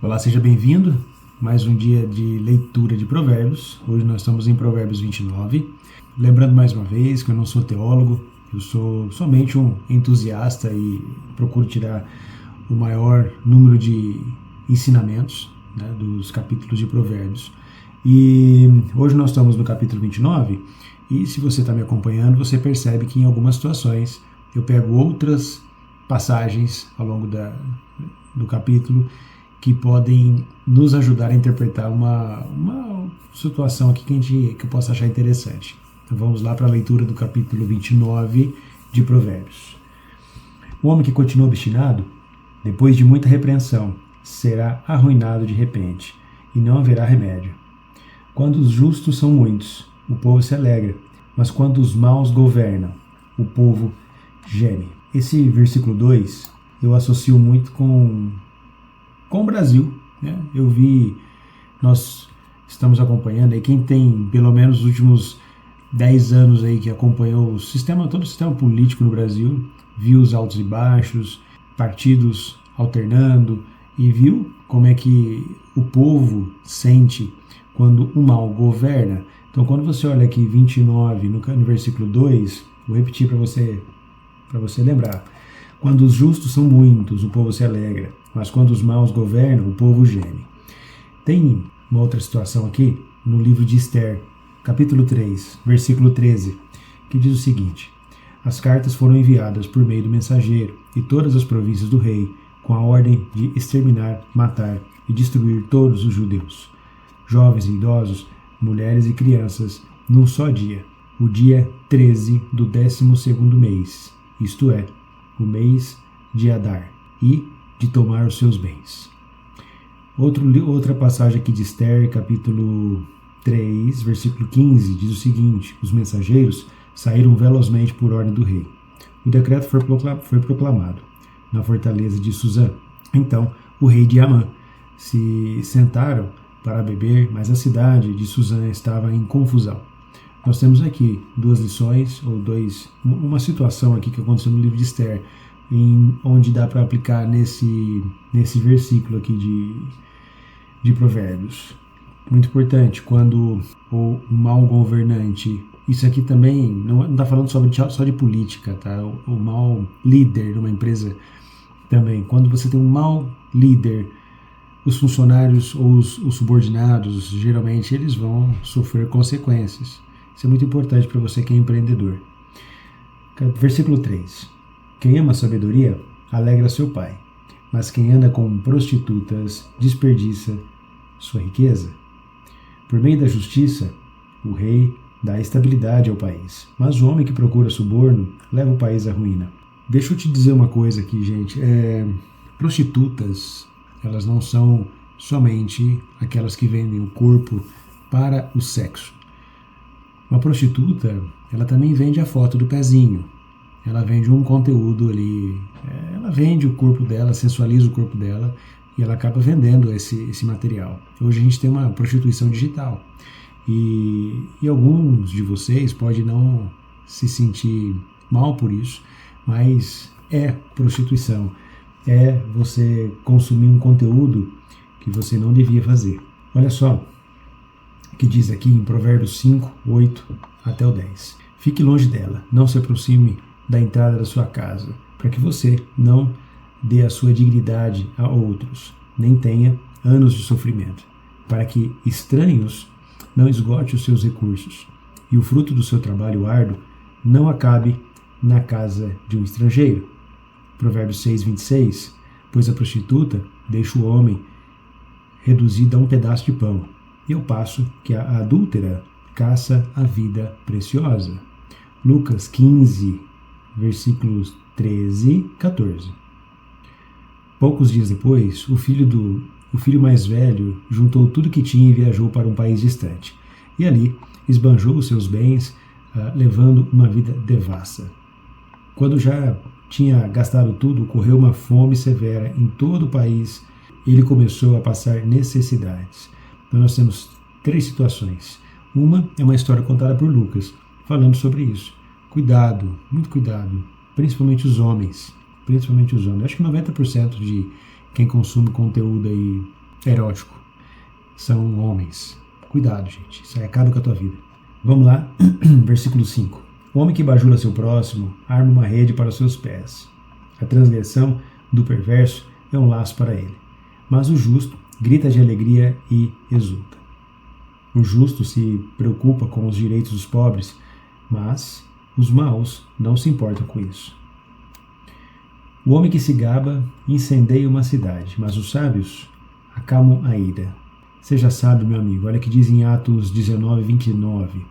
Olá, seja bem-vindo. Mais um dia de leitura de Provérbios. Hoje nós estamos em Provérbios 29. Lembrando mais uma vez que eu não sou teólogo, eu sou somente um entusiasta e procuro tirar o maior número de ensinamentos, dos capítulos de Provérbios. E hoje nós estamos no capítulo 29 e se você está me acompanhando, você percebe que em algumas situações eu pego outras passagens ao longo do capítulo que podem nos ajudar a interpretar uma situação aqui que eu possa achar interessante. Então vamos lá para a leitura do capítulo 29 de Provérbios. O homem que continua obstinado, depois de muita repreensão, será arruinado de repente, e não haverá remédio. Quando os justos são muitos, o povo se alegra, mas quando os maus governam, o povo geme. Esse versículo 2 eu associo muito com o Brasil, né? Nós estamos acompanhando aí, quem tem pelo menos os últimos 10 anos aí que acompanhou todo o sistema político no Brasil, viu os altos e baixos, partidos alternando e viu como é que o povo sente quando o mal governa. Então quando você olha aqui 29 no versículo 2, vou repetir para você lembrar. Quando os justos são muitos, o povo se alegra, mas quando os maus governam, o povo geme. Tem uma outra situação aqui no livro de Esther, capítulo 3, versículo 13, que diz o seguinte: as cartas foram enviadas por meio do mensageiro e todas as províncias do rei, com a ordem de exterminar, matar e destruir todos os judeus, jovens e idosos, mulheres e crianças, num só dia, o dia 13 do 12º mês, isto é, o mês de Adar, e de tomar os seus bens. Outra passagem aqui de Esther, capítulo 3, versículo 15, diz o seguinte: os mensageiros saíram velozmente por ordem do rei. O decreto foi proclamado na fortaleza de Suzã. Então, o rei e Amã se sentaram para beber, mas a cidade de Suzã estava em confusão. Nós temos aqui duas lições, uma situação aqui que aconteceu no livro de Esther, onde dá para aplicar nesse versículo aqui de Provérbios. Muito importante, quando o mau governante, isso aqui também não está falando só de política, tá? O mau líder numa empresa também. Quando você tem um mau líder, os funcionários ou os subordinados, geralmente eles vão sofrer consequências. Isso é muito importante para você que é empreendedor. Versículo 3. Quem ama a sabedoria, alegra seu pai, mas quem anda com prostitutas desperdiça sua riqueza. Por meio da justiça, o rei dá estabilidade ao país, mas o homem que procura suborno leva o país à ruína. Deixa eu te dizer uma coisa aqui, gente. Prostitutas, elas não são somente aquelas que vendem o corpo para o sexo. Uma prostituta, ela também vende a foto do pezinho. Ela vende um conteúdo ali, ela vende o corpo dela, sensualiza o corpo dela e ela acaba vendendo esse material. Hoje a gente tem uma prostituição digital e alguns de vocês podem não se sentir mal por isso, mas é prostituição, é você consumir um conteúdo que você não devia fazer. Olha só o que diz aqui em Provérbios 5, 8 até o 10. Fique longe dela, não se aproxime da entrada da sua casa, para que você não dê a sua dignidade a outros, nem tenha anos de sofrimento, para que estranhos não esgotem os seus recursos, e o fruto do seu trabalho árduo não acabe na casa de um estrangeiro. Provérbios 6, 26, pois a prostituta deixa o homem reduzido a um pedaço de pão, e ao passo que a adúltera caça a vida preciosa. Lucas 15, versículos 13 e 14. Poucos dias depois, o filho mais velho juntou tudo que tinha e viajou para um país distante. E ali esbanjou os seus bens, levando uma vida devassa. Quando já tinha gastado tudo, ocorreu uma fome severa em todo o país. Ele começou a passar necessidades. Então nós temos 3 situações. Uma é uma história contada por Lucas, falando sobre isso. Cuidado, muito cuidado, principalmente os homens. Acho que 90% de quem consome conteúdo aí erótico. São homens. Cuidado, gente. Isso aí acaba com a tua vida. Vamos lá. Versículo 5. O homem que bajula seu próximo arma uma rede para os seus pés. A transgressão do perverso é um laço para ele. Mas o justo grita de alegria e exulta. O justo se preocupa com os direitos dos pobres, mas os maus não se importam com isso. O homem que se gaba incendeia uma cidade, mas os sábios acalmam a ira. Seja sábio, meu amigo. Olha que diz em Atos 19, 29.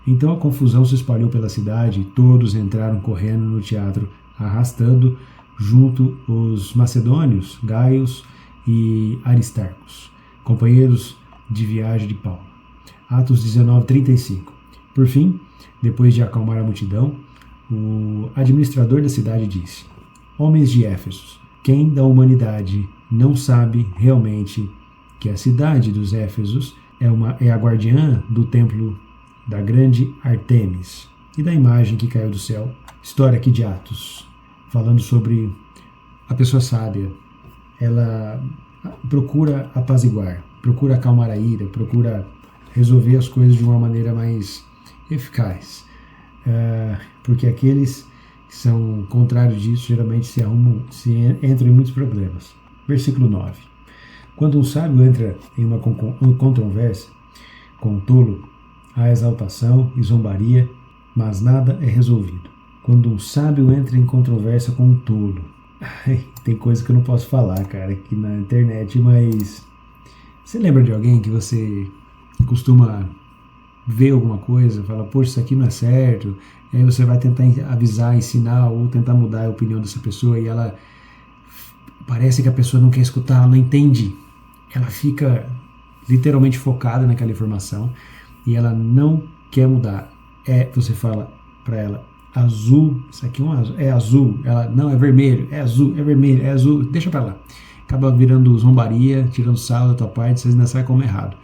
Então a confusão se espalhou pela cidade e todos entraram correndo no teatro, arrastando junto os macedônios, Gaios e Aristarcos, companheiros de viagem de Paulo. Atos 19, 35. Por fim, depois de acalmar a multidão, o administrador da cidade disse: Homens de Éfeso, quem da humanidade não sabe realmente que a cidade dos Éfesos é a guardiã do templo da grande Artemis e da imagem que caiu do céu? História aqui de Atos, falando sobre a pessoa sábia. Ela procura apaziguar, procura acalmar a ira, procura resolver as coisas de uma maneira mais eficaz. Porque aqueles que são contrários disso geralmente se entram em muitos problemas. Versículo 9. Quando um sábio entra em uma controvérsia com um tolo, há exaltação e zombaria, mas nada é resolvido. Quando um sábio entra em controvérsia com um tolo, tem coisa que eu não posso falar, cara, aqui na internet, mas você lembra de alguém que você costuma ver alguma coisa, fala, poxa, isso aqui não é certo, e aí você vai tentar avisar, ensinar ou tentar mudar a opinião dessa pessoa e ela parece que a pessoa não quer escutar, ela não entende, ela fica literalmente focada naquela informação e ela não quer mudar. Você fala para ela, azul, isso aqui é azul, ela, não, é vermelho, é azul, é vermelho, é azul, deixa pra lá. Acaba virando zombaria, tirando sal da tua parte, vocês ainda sabem como é errado.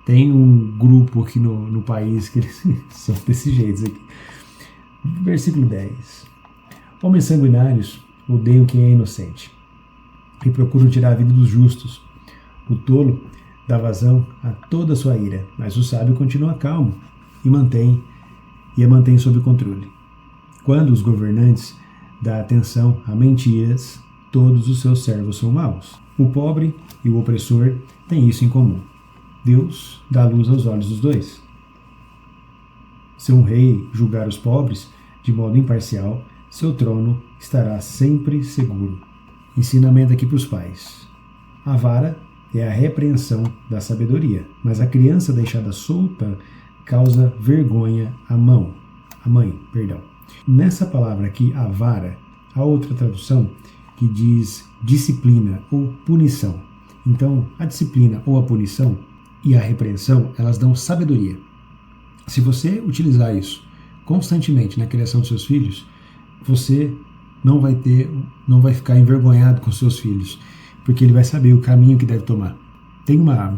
Tem um grupo aqui no país que eles são desse jeito aqui. Versículo 10. Homens sanguinários odeiam quem é inocente e procuram tirar a vida dos justos. O tolo dá vazão a toda a sua ira, mas o sábio continua calmo e a mantém sob controle. Quando os governantes dão atenção a mentiras, todos os seus servos são maus. O pobre e o opressor têm isso em comum. Deus dá luz aos olhos dos dois. Se um rei julgar os pobres de modo imparcial, seu trono estará sempre seguro. Ensinamento aqui para os pais. A vara é a repreensão da sabedoria, mas a criança deixada solta causa vergonha à mãe. Nessa palavra aqui, a vara, há outra tradução que diz disciplina ou punição. Então, a disciplina ou a punição e a repreensão, elas dão sabedoria. Se você utilizar isso constantemente na criação dos seus filhos, você não vai ficar envergonhado com seus filhos, porque ele vai saber o caminho que deve tomar. Tem uma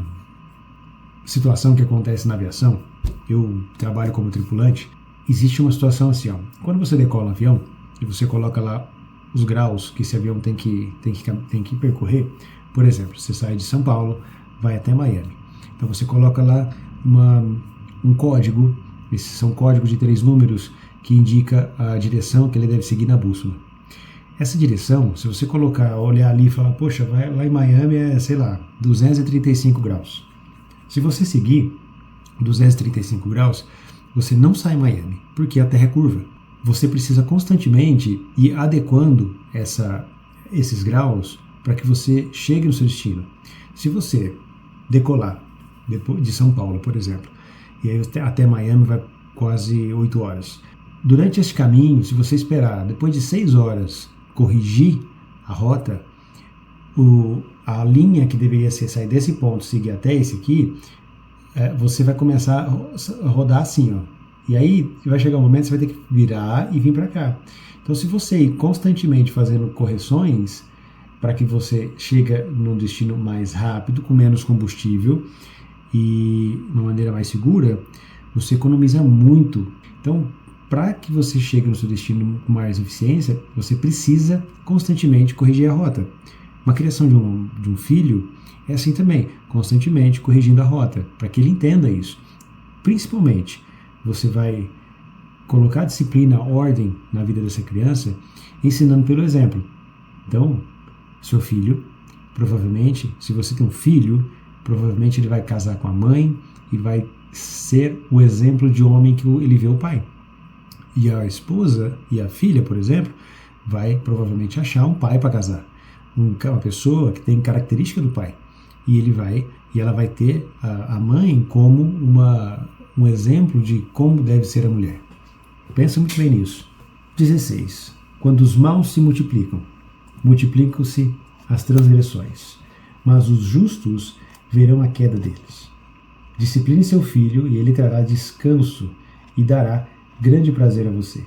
situação que acontece na aviação, eu trabalho como tripulante, existe uma situação assim, ó, quando você decola um avião e você coloca lá os graus que esse avião tem que percorrer, por exemplo, você sai de São Paulo, vai até Miami. Então você coloca lá um código, esses são códigos de 3 números que indica a direção que ele deve seguir na bússola. Essa direção, se você olhar ali e falar, poxa, vai lá em Miami é, sei lá, 235 graus. Se você seguir 235 graus, você não sai em Miami, porque a Terra é curva. Você precisa constantemente ir adequando esses graus para que você chegue no seu destino. Se você decolar de São Paulo, por exemplo, e aí até Miami vai quase 8 horas. Durante esse caminho, se você esperar, depois de 6 horas, corrigir a rota, a linha que deveria sair desse ponto, seguir até esse aqui, você vai começar a rodar assim, ó. E aí vai chegar um momento que você vai ter que virar e vir para cá. Então, se você ir constantemente fazendo correções para que você chegue num destino mais rápido, com menos combustível e de uma maneira mais segura, você economiza muito. Então, para que você chegue no seu destino com mais eficiência, você precisa constantemente corrigir a rota. Uma criação de um filho é assim também, constantemente corrigindo a rota, para que ele entenda isso. Principalmente, você vai colocar disciplina, ordem na vida dessa criança, ensinando pelo exemplo. Então, seu filho, provavelmente, se você tem um filho, provavelmente ele vai casar com a mãe e vai ser o exemplo de homem que ele vê o pai. E a esposa e a filha, por exemplo, vai provavelmente achar um pai para casar. Uma pessoa que tem característica do pai. E ela vai ter a mãe como um exemplo de como deve ser a mulher. Pensa muito bem nisso. 16. Quando os maus se multiplicam, multiplicam-se as transgressões, mas os justos verão a queda deles. Discipline seu filho e ele trará descanso e dará grande prazer a você.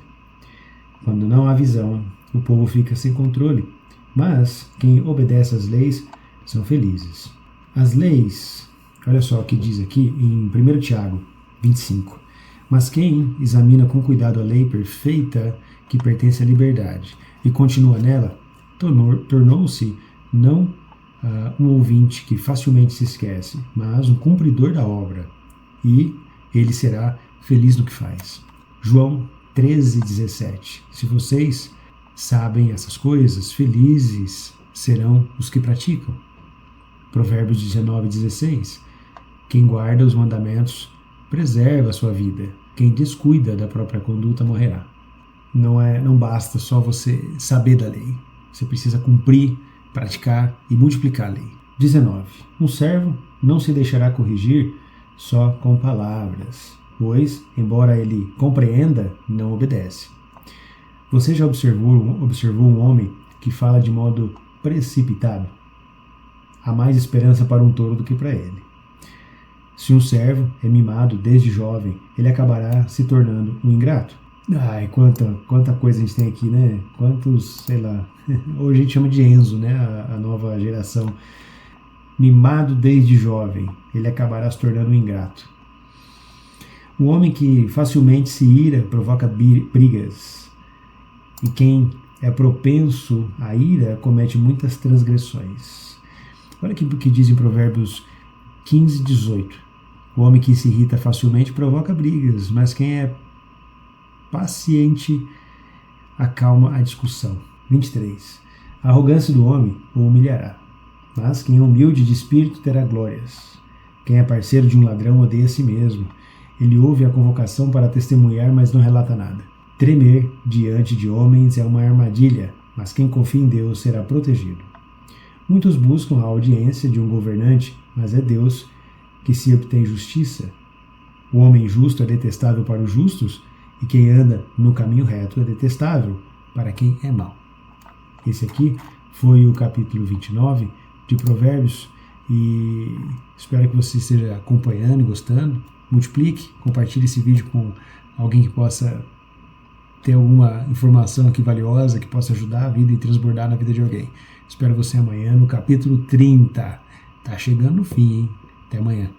Quando não há visão, o povo fica sem controle, mas quem obedece às leis são felizes. As leis, olha só o que diz aqui em 1 Tiago 25. Mas quem examina com cuidado a lei perfeita que pertence à liberdade e continua nela, tornou-se não um ouvinte que facilmente se esquece, mas um cumpridor da obra, e ele será feliz no que faz. João 13,17. Se vocês sabem essas coisas, felizes serão os que praticam. Provérbios 19,16. Quem guarda os mandamentos preserva a sua vida. Quem descuida da própria conduta morrerá. Não basta só você saber da lei. Você precisa cumprir, praticar e multiplicar a lei. 19. Um servo não se deixará corrigir só com palavras, pois, embora ele compreenda, não obedece. Você já observou um homem que fala de modo precipitado? Há mais esperança para um tolo do que para ele. Se um servo é mimado desde jovem, ele acabará se tornando um ingrato. Ai, quanta coisa a gente tem aqui, né? Quantos, sei lá, hoje a gente chama de Enzo, né? A nova geração. Mimado desde jovem, ele acabará se tornando um ingrato. O homem que facilmente se ira provoca brigas. E quem é propenso à ira comete muitas transgressões. Olha aqui o que diz em Provérbios 15, 18. O homem que se irrita facilmente provoca brigas, mas quem é paciente acalma a discussão. 23. A arrogância do homem o humilhará, mas quem é humilde de espírito terá glórias. Quem é parceiro de um ladrão odeia a si mesmo. Ele ouve a convocação para testemunhar, mas não relata nada. Tremer diante de homens é uma armadilha, mas quem confia em Deus será protegido. Muitos buscam a audiência de um governante, mas é Deus que se obtém justiça. O homem justo é detestável para os justos, e quem anda no caminho reto é detestável para quem é mau. Esse aqui foi o capítulo 29 de Provérbios, e espero que você esteja acompanhando e gostando. Multiplique, compartilhe esse vídeo com alguém que possa ter alguma informação aqui valiosa, que possa ajudar a vida e transbordar na vida de alguém. Espero você amanhã no capítulo 30. Tá chegando no fim, hein? Até amanhã.